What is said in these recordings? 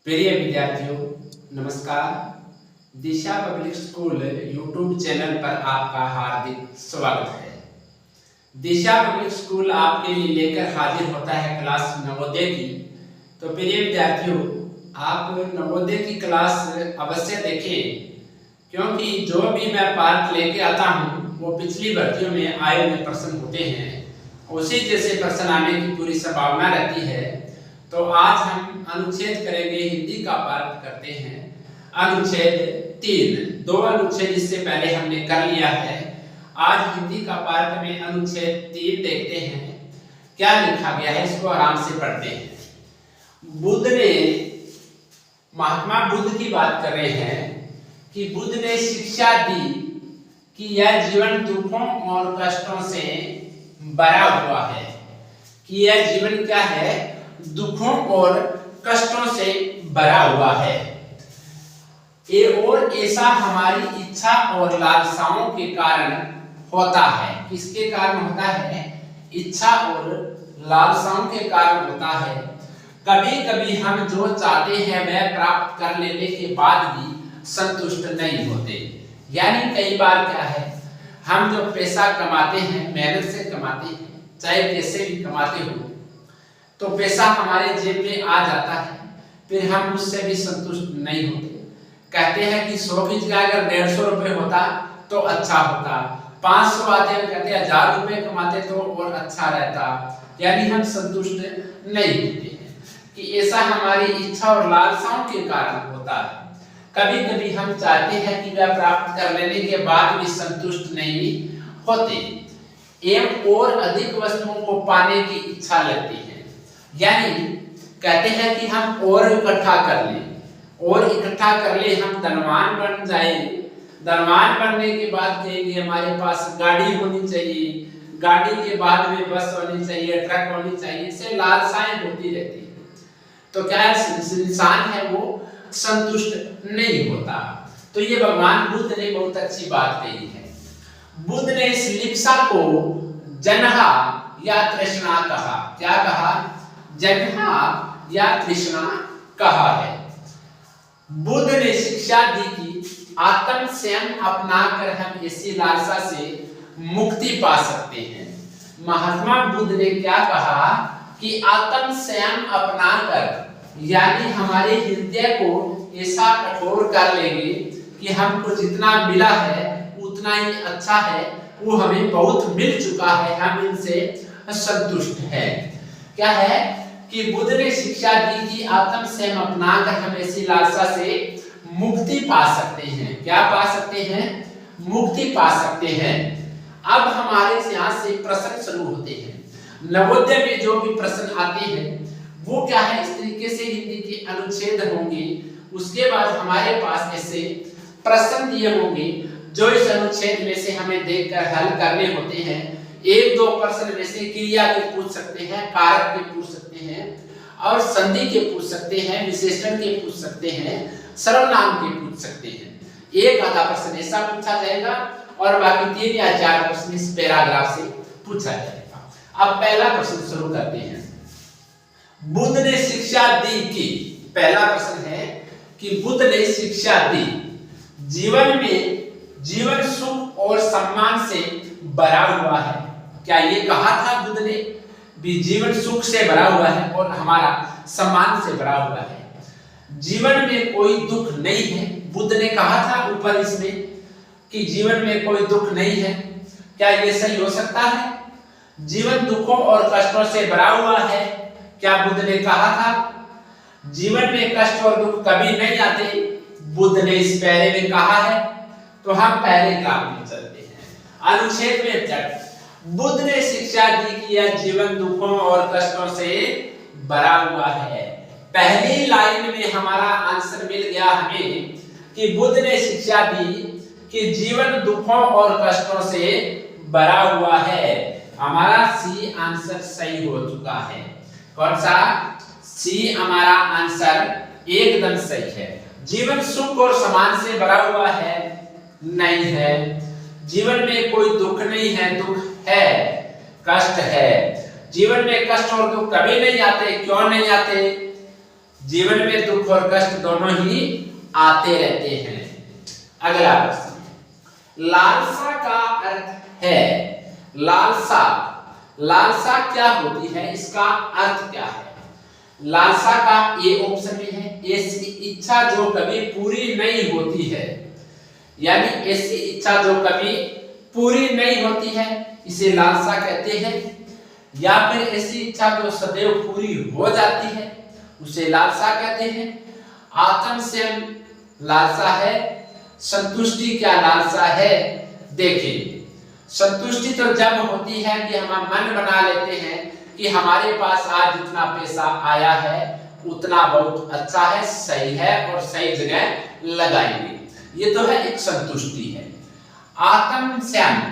प्रिय विद्यार्थियों, नमस्कार। दिशा पब्लिक स्कूल यूट्यूब चैनल पर आपका हार्दिक स्वागत है। दिशा पब्लिक स्कूल आपके लिए लेकर हाजिर होता है क्लास नवोदय की। तो प्रिय विद्यार्थियों, आप नवोदय की क्लास अवश्य देखें, क्योंकि जो भी मैं पाठ लेके आता हूँ वो पिछली भर्तियों में आए हुए प्रश्न होते हैं, उसी जैसे प्रश्न आने की पूरी संभावना रहती है। तो आज हम अनुच्छेद करेंगे, हिंदी का पाठ करते हैं। अनुच्छेद 3, 2 अनुच्छेद इससे पहले हमने कर लिया है। आज हिंदी का पाठ में अनुच्छेद 3 देखते हैं क्या लिखा गया है, इसको आराम से पढ़ते हैं। बुद्ध ने, महात्मा बुद्ध की बात कर रहे हैं कि बुद्ध ने शिक्षा दी कि यह जीवन दुखों और कष्टों से भरा हुआ है, कि यह जीवन क्या है, दुखों और कष्टों से भरा हुआ है। और ऐसा हमारी इच्छा और लालसाओं के कारण होता है। किसके कारण होता है? इच्छा और लालसाओं के कारण होता है। कभी कभी हम जो चाहते हैं वह प्राप्त कर लेने के बाद भी संतुष्ट नहीं होते। यानी कई बार क्या है, हम जो पैसा कमाते हैं, मेहनत से कमाते हैं, चाहे कैसे भी कमाते हो, तो पैसा हमारे जेब में आ जाता है, फिर हम उससे भी संतुष्ट नहीं होते। कहते हैं कि 100 की जगह अगर 150 रुपए होता तो अच्छा होता, 500 आते हैं, कहते हैं 1000 रुपए कमाते तो और अच्छा रहता। यानी हम संतुष्ट नहीं होते हैं, कि ऐसा हमारी इच्छा और लालसाओं के कारण होता है। कभी कभी हम चाहते हैं कि वह प्राप्त कर लेने के बाद भी संतुष्ट नहीं होते एवं और अधिक वस्तुओं को पाने की इच्छा लगती है। यानी कहते हैं कि हम और इकट्ठा कर लें, और इकट्ठा कर ले, हम धनवान बन जाए। धनवान बनने के बाद कहेंगे हमारे पास गाड़ी होनी चाहिए, गाड़ी के बाद में बस होनी चाहिए, ट्रक होनी चाहिए, इससे लालसाएं होती रहती है। तो क्या इंसान है वो संतुष्ट नहीं होता। तो ये भगवान बुद्ध ने बहुत अच्छी बात कही है। बुद्ध ने इस लिप्सा को जन्हा या तृष्णा कहा। क्या कहा? जन्हा या तृष्णा कहा है। बुद्ध ने शिक्षा दी कि आत्म संयम अपनाकर हम ऐसी लालसा से मुक्ति पा सकते हैं। महात्मा बुद्ध ने क्या कहा कि आत्म संयम अपनाकर, यानी हमारे हृदय को ऐसा कठोर कर लेंगे कि हमको जितना मिला है उतना ही अच्छा है, वो हमें बहुत मिल चुका है, हम इनसे संतुष्ट हैं। क्या है कि बुद्ध ने शिक्षा दी कि आत्म संयम अपनाकर हम ऐसी लालसा से मुक्ति पा सकते हैं। क्या पा सकते हैं? मुक्ति पा सकते हैं। अब हमारे यहाँ से प्रश्न शुरू होते हैं। नवोदय में जो भी प्रश्न आते हैं वो क्या है, इस तरीके से हिंदी के अनुच्छेद होंगे। उसके बाद हमारे पास ऐसे प्रश्न दिए होंगे जो इस अनुच्छेद में से हमें देखकर हल करने होते हैं। 1-2 प्रश्न वैसे क्रिया के पूछ सकते हैं, कारक के पूछ सकते हैं, और संधि के पूछ सकते हैं, विशेषण के पूछ सकते हैं, सर्वनाम के पूछ सकते हैं। एक आधा प्रश्न ऐसा पूछा जाएगा और बाकी 3 या 4 प्रश्न इस पैराग्राफ से पूछा जाएगा। अब पहला प्रश्न शुरू करते हैं। बुद्ध ने शिक्षा दी कि, पहला प्रश्न है कि बुद्ध ने शिक्षा दी जीवन में जीवन सुख और सम्मान से भरा हुआ है। क्या ये कहा था बुद्ध ने भी जीवन सुख से भरा हुआ है और हमारा सम्मान से भरा हुआ है? जीवन में कोई दुख नहीं है, बुद्ध ने कहा था ऊपर इसमें कि जीवन में कोई दुख नहीं है। क्या ये सही हो सकता है? जीवन दुखों और कष्टों से भरा हुआ है, क्या बुद्ध ने कहा था? जीवन में कष्ट और दुख कभी नहीं आते, बुद्ध ने इस पहले में कहा है। तो हम पहले ग्राफ में चलते हैं। अनुच्छेद में चट बुद्ध ने शिक्षा दी कि यह जीवन दुखों और कष्टों से भरा हुआ है। पहली लाइन में हमारा आंसर मिल गया हमें कि बुद्ध ने शिक्षा दी कि जीवन दुखों और कष्टों से भरा हुआ है। हमारा सी आंसर सही हो चुका है। कौन सा? सी हमारा आंसर एकदम सही है। जीवन सुख और सम्मान से भरा हुआ है? नहीं है। जीवन में कोई दुख नहीं है, दुख है, कष्ट है। जीवन में कष्ट और दुख कभी नहीं आते। क्यों नहीं आते? जीवन में दुख और कष्ट दोनों ही आते रहते हैं। अगला प्रश्न, लालसा का अर्थ है, लालसा, लालसा क्या होती है, इसका अर्थ क्या है? लालसा का ए ऑप्शन में है, ऐसी इच्छा जो कभी पूरी नहीं होती है, यानी ऐसी इच्छा जो कभी पूरी नहीं होती है इसे लालसा कहते हैं, या फिर ऐसी इच्छा जो सदैव पूरी हो जाती है उसे लालसा कहते हैं। आत्मसंयम लालसा है, संतुष्टि क्या लालसा है? देखिए, संतुष्टि तो जब होती है कि हम मन बना लेते हैं कि हमारे पास आज जितना पैसा आया है उतना बहुत अच्छा है, सही है और सही जगह लगाएंगे, ये तो है एक संतुष्टि है। आत्मसंयम,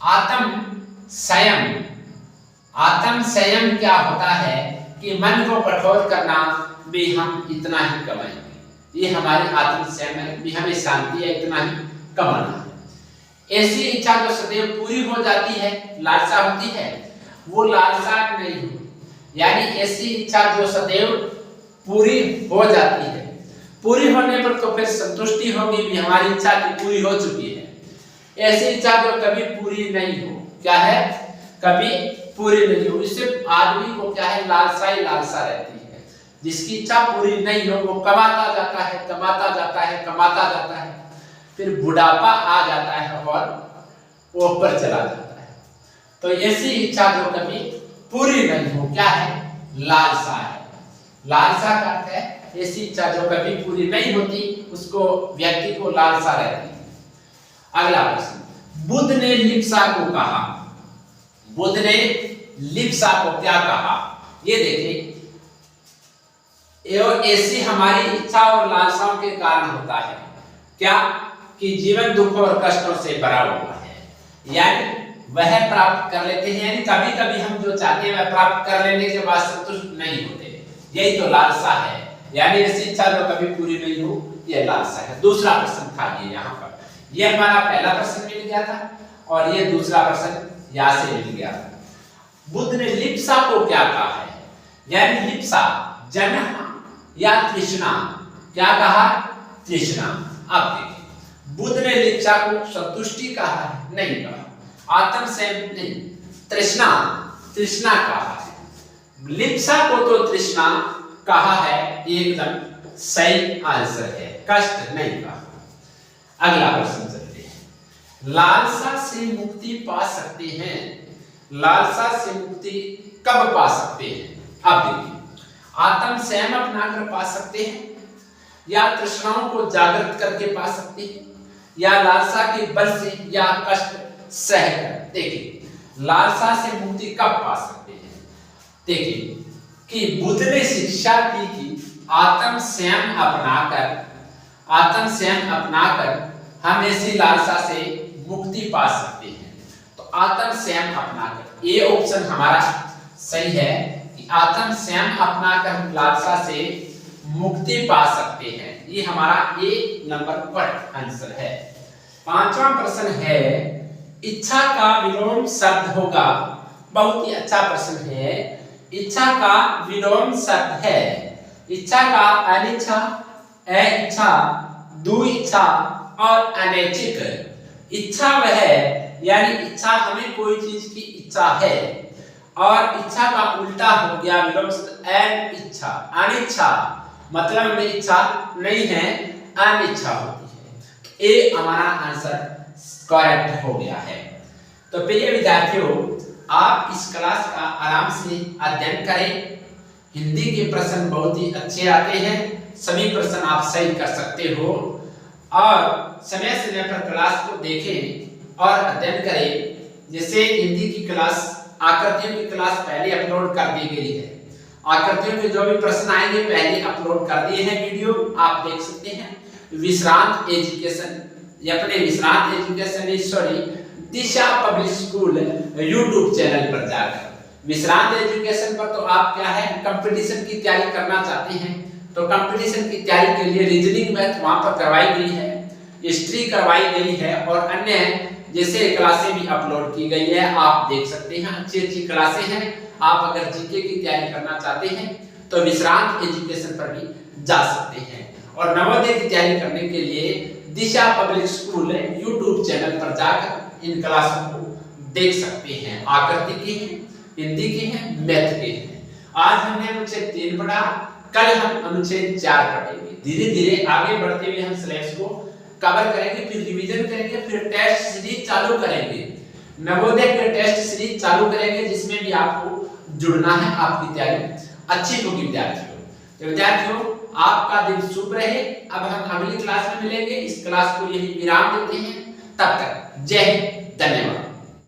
आत्मसंयम, आत्मसंयम क्या होता है कि मन को कठोर करना भी हम इतना ही कमाएंगे, ये हमारी आत्मसंयम है, भी हमें शांति है इतना ही कमाना है। ऐसी इच्छा जो सदैव पूरी हो जाती है लालसा होती है, वो लालसा नहीं हो, यानी ऐसी इच्छा जो सदैव पूरी हो जाती है, पूरी होने पर तो फिर संतुष्टि होगी भी हमारी इच्छा की पूरी हो चुकी है। ऐसी इच्छा जो कभी पूरी नहीं हो, क्या है, कभी पूरी नहीं हो, इससे आदमी को क्या है, लालसा ही लालसा रहती है। जिसकी इच्छा पूरी नहीं हो वो कमाता जाता है, कमाता जाता है, कमाता जाता है, फिर बुढ़ापा आ जाता है और वो ऊपर चला जाता है। तो ऐसी इच्छा जो कभी पूरी नहीं हो क्या है, लालसा है। लालसा का अर्थ है ऐसी इच्छा जो कभी पूरी नहीं होती, उसको व्यक्ति को लालसा रहती है। अगला प्रश्न, बुद्ध ने लिप्सा को कहा, बुद्ध ने लिप्सा को क्या कहा? ये देखिए, ऐसी हमारी इच्छा और लालसाओं के कारण होता है क्या, कि जीवन दुख और कष्टों से भरा हुआ है, यानी वह प्राप्त कर लेते हैं, यानी कभी कभी हम जो चाहते हैं वह प्राप्त कर लेने के बाद संतुष्ट नहीं होते, यही तो लालसा है, यानी ऐसी इच्छा जो कभी पूरी नहीं हो, यह लालसा है। दूसरा प्रश्न था ये, यहाँ पर ये हमारा पहला प्रश्न मिल गया था और ये दूसरा प्रश्न यहाँ से मिल गया था। बुद्ध ने लिप्सा को क्या कहा है, यानी लिप्सा जन्म या तृष्णा, क्या कहा, तृष्णा। अब देखिए, बुद्ध ने लिप्सा को संतुष्टि कहा है, नहीं कहा, आत्मसंयम नहीं, तृष्णा, तृष्णा कहा है। लिप्सा को तो तृष्णा कहा है, एकदम सही आंसर है, कष्ट नहीं कहा। अगला प्रश्न चलते हैं, लालसा से मुक्ति पा सकते हैं, लालसा से मुक्ति कब पा सकते हैं? अब देखिए, आत्मसंयम अपनाकर पा सकते हैं, या तृष्णाओं को जागृत करके पा सकते हैं, या लालसा के बल से, या कष्ट सहकर। देखिए, लालसा से मुक्ति कब पा सकते हैं? देखिए कि बुद्ध ने शिक्षा दी कि आत्मसंयम अपनाकर, आत्मसंयम अपनाकर हम ऐसी लालसा से मुक्ति पा सकते हैं। तो आत्मसंयम अपनाकर, ये ऑप्शन हमारा सही है कि आत्मसंयम अपनाकर हम लालसा से मुक्ति पा सकते हैं, ये हमारा ए नंबर पर आंसर है। पांचवा प्रश्न है, इच्छा का विलोम शब्द होगा, बहुत ही अच्छा प्रश्न है। इच्छा का विलोम शब्द है, इच्छा का अनिच्छा, अइच्छा, दुइच्छा और अनैच्छिक। इच्छा वह है, यानी इच्छा हमें कोई चीज की इच्छा है, और इच्छा का उल्टा हो गया विलोम शब्द अनिच्छा, अनिच्छा मतलब में इच्छा नहीं है, अनिच्छा होती है। ए हमारा आंसर करेक्ट हो गया है। तो प्रिय विद्यार्थियों, आप इस क्लास का आराम से अध्ययन करें। हिंदी के प्रश्न बहुत ही अच्छे आते हैं, सभी प्रश्न आप सही कर सकते हो, और समय समय पर क्लास को देखें और अध्ययन करें। जैसे हिंदी की क्लास, आकृतियों की क्लास पहले अपलोड कर दी गई है, आकृतियों के जो भी प्रश्न आएंगे पहले अपलोड कर दिए हैं वीडियो, आप देख सकते हैं। विश्रांत एजुकेशन, अपने विश्रांत एजुकेशन सॉरी दिशा पब्लिक स्कूल यूट्यूब चैनल पर जाकर, विश्रांत एजुकेशन पर तो आप क्या है, कंपटीशन की तैयारी करना चाहते हैं तो कंपटीशन की तैयारी के लिए रीजनिंग मैथ वहां पर करवाई गई है, हिस्ट्री करवाई गई है, और अन्य जैसे क्लासें भी अपलोड की गई है, आप देख सकते हैं। अच्छी अच्छी क्लासें हैं। आप अगर जीके की तैयारी करना चाहते हैं तो विश्रांत एजुकेशन पर भी जा सकते हैं। और नवोदय की तैयारी करने के लिए दिशा पब्लिक स्कूल यूट्यूब चैनल पर जाकर इन क्लासों को देख सकते हैं। आकृति के हैं, हिंदी के हैं, मैथ के हैं। आज हमने अनुच्छेद 3 पढ़ा, कल हम अनुच्छेद 4 पढ़ेंगे। धीरे धीरे आगे बढ़ते हुए हम सिलेबस को कवर करेंगे, फिर रिवीजन करेंगे, फिर टेस्ट सीरीज चालू करेंगे। नवोदय के टेस्ट सीरीज चालू करेंगे जिसमें भी आपको जुड़ना है, आपकी तैयारी अच्छी होगी विद्यार्थियों। तो विद्यार्थियों, आपका दिन शुभ रहे। अब हम अगली क्लास में मिलेंगे। इस क्लास को यही विराम देते हैं। तब तक जय हिंद, धन्यवाद।